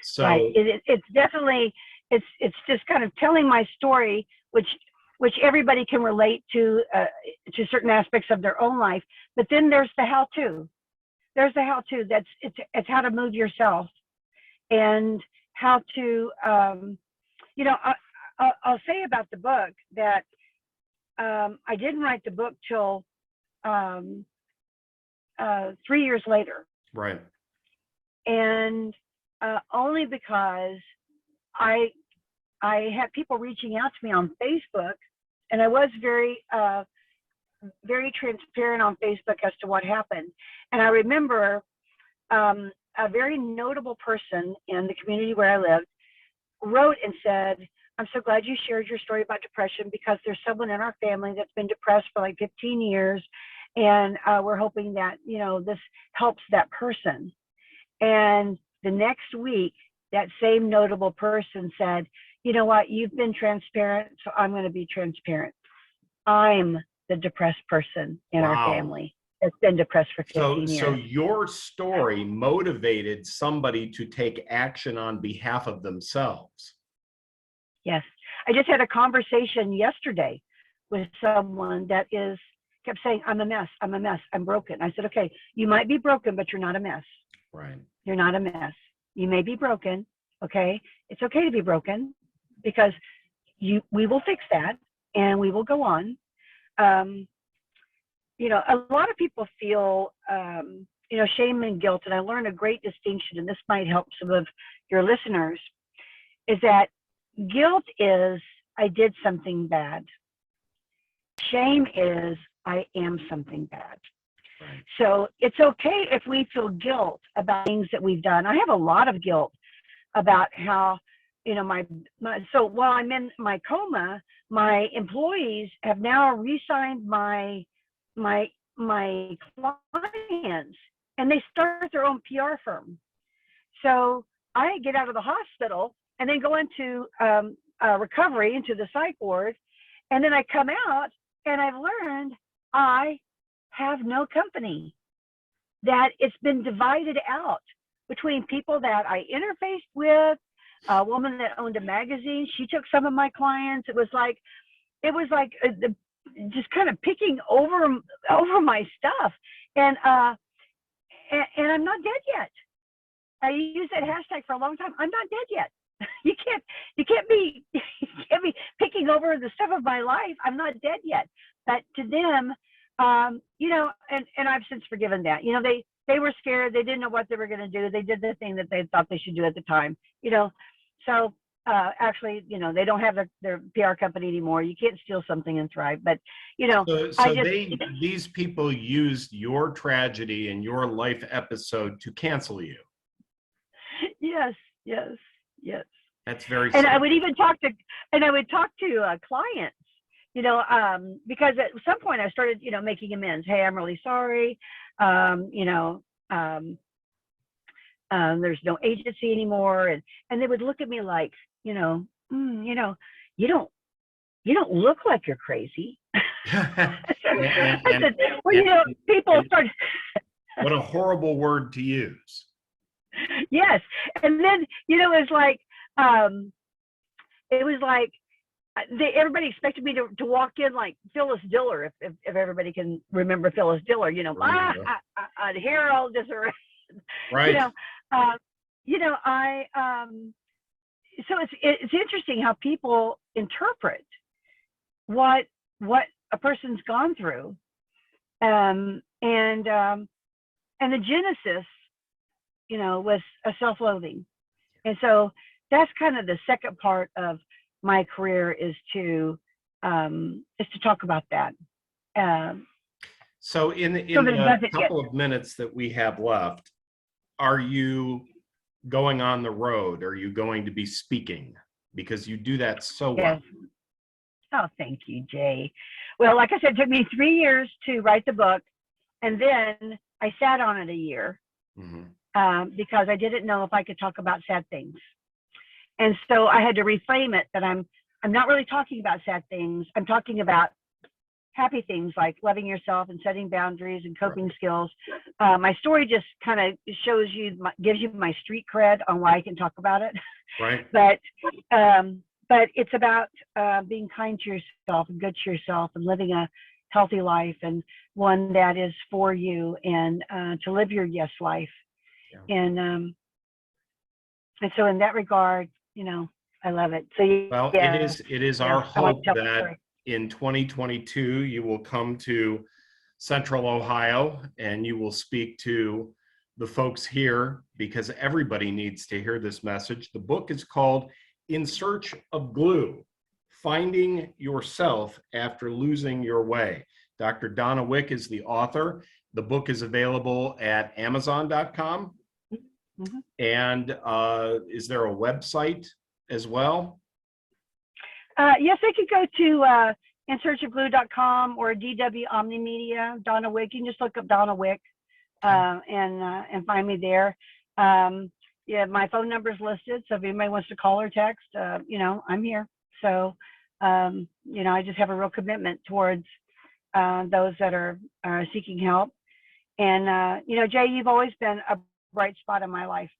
So right. It's definitely, it's just kind of telling my story, which everybody can relate to certain aspects of their own life. But then there's the how-to. There's the how-to. It's how to move yourself and how to, you know, I'll say about the book that I didn't write the book till 3 years later. Right. And only because I had people reaching out to me on Facebook, and I was very transparent on Facebook as to what happened. And I remember a very notable person in the community where I lived wrote and said, "I'm so glad you shared your story about depression because there's someone in our family that's been depressed for like 15 years. And we're hoping that, you know, this helps that person." And the next week, that same notable person said, "You know what, you've been transparent, so I'm going to be transparent. I'm the depressed person in our family that's been depressed for 15 years. So your story motivated somebody to take action on behalf of themselves. Yes. I just had a conversation yesterday with someone that kept saying, "I'm a mess, I'm a mess, I'm broken." I said, "Okay, you might be broken, but you're not a mess." Right. You're not a mess. You may be broken, okay? It's okay to be broken because we will fix that and we will go on. You know, a lot of people feel, you know, shame and guilt, and I learned a great distinction, and this might help some of your listeners, is that guilt is, I did something bad. Shame is, I am something bad. Right. So it's okay if we feel guilt about things that we've done. I have a lot of guilt about how, you know, so while I'm in my coma, my employees have now re-signed my clients, and they start their own PR firm. So I get out of the hospital and then go into recovery, into the psych ward, and then I come out and I've learned I have no company, that it's been divided out between people that I interfaced with. A woman that owned a magazine, she took some of my clients. It was like just kind of picking over my stuff, and I'm not dead yet. I used that hashtag for a long time. I'm not dead yet. You can't be picking over the stuff of my life. I'm not dead yet. But to them, you know, and I've since forgiven that. You know, they were scared. They didn't know what they were going to do. They did the thing that they thought they should do at the time. You know, so actually, you know, they don't have their PR company anymore. You can't steal something and thrive. But you know, these people used your tragedy and your life episode to cancel you. Yes. That's very. And I would even talk to clients, you know, because at some point I started, you know, making amends. Hey, I'm really sorry. You know, There's no agency anymore. And they would look at me like, you know, you don't look like you're crazy. I said, well, people started. What a horrible word to use. Yes. And then, it was like, everybody expected me to walk in like Phyllis Diller, if everybody can remember Phyllis Diller, hair all disarray. Right. So it's interesting how people interpret what a person's gone through, and the genesis, was a self-loathing, and so that's kind of the second part of my career is to talk about that. So in the couple of minutes that we have left, are you going on the road? Are you going to be speaking? Because you do that so well. Oh, thank you, Jay. Well, like I said, it took me 3 years to write the book, and then I sat on it a year because I didn't know if I could talk about sad things. And so I had to reframe it that I'm not really talking about sad things. I'm talking about happy things like loving yourself and setting boundaries and coping skills. My story just kind of gives you my street cred on why I can talk about it. Right. But it's about being kind to yourself and good to yourself and living a healthy life and one that is for you, and to live your yes life. Yeah. And so in that regard, I love it. So well, it is our hope that in 2022 you will come to Central Ohio and you will speak to the folks here, because everybody needs to hear this message. The book is called In Search of Glue: Finding Yourself After Losing Your Way. Dr. Donna Wick is the author. The book is available at Amazon.com. And is there a website as well? Yes, they could go to insearchofglue.com or DW Omnimedia, Donna Wick. You can just look up Donna Wick and find me there. Yeah, my phone number is listed, so if anybody wants to call or text, I'm here. So, I just have a real commitment towards those that are seeking help. And, Jay, you've always been a bright spot in my life.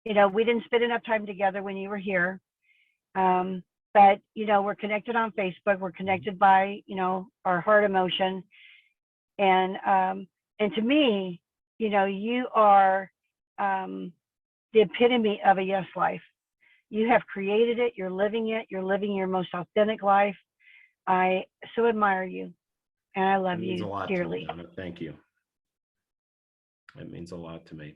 We didn't spend enough time together when you were here. But, we're connected on Facebook. We're connected by, our heart emotion. And to me, you are the epitome of a yes life. You have created it. You're living it. You're living your most authentic life. I so admire you, and I love you dearly. Thank you. It means a lot to me.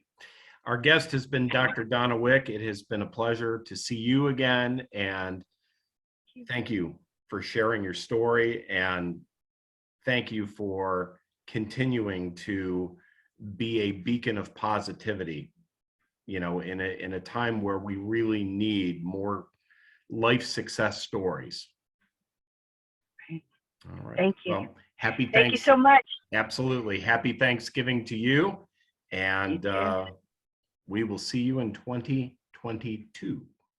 Our guest has been Dr. Donna Wick. It has been a pleasure to see you again, and thank you for sharing your story, and thank you for continuing to be a beacon of positivity, in a time where we really need more life success stories. All right. Thank you. Well, happy Thank you so much. Absolutely. Happy Thanksgiving to you. And we will see you in 2022.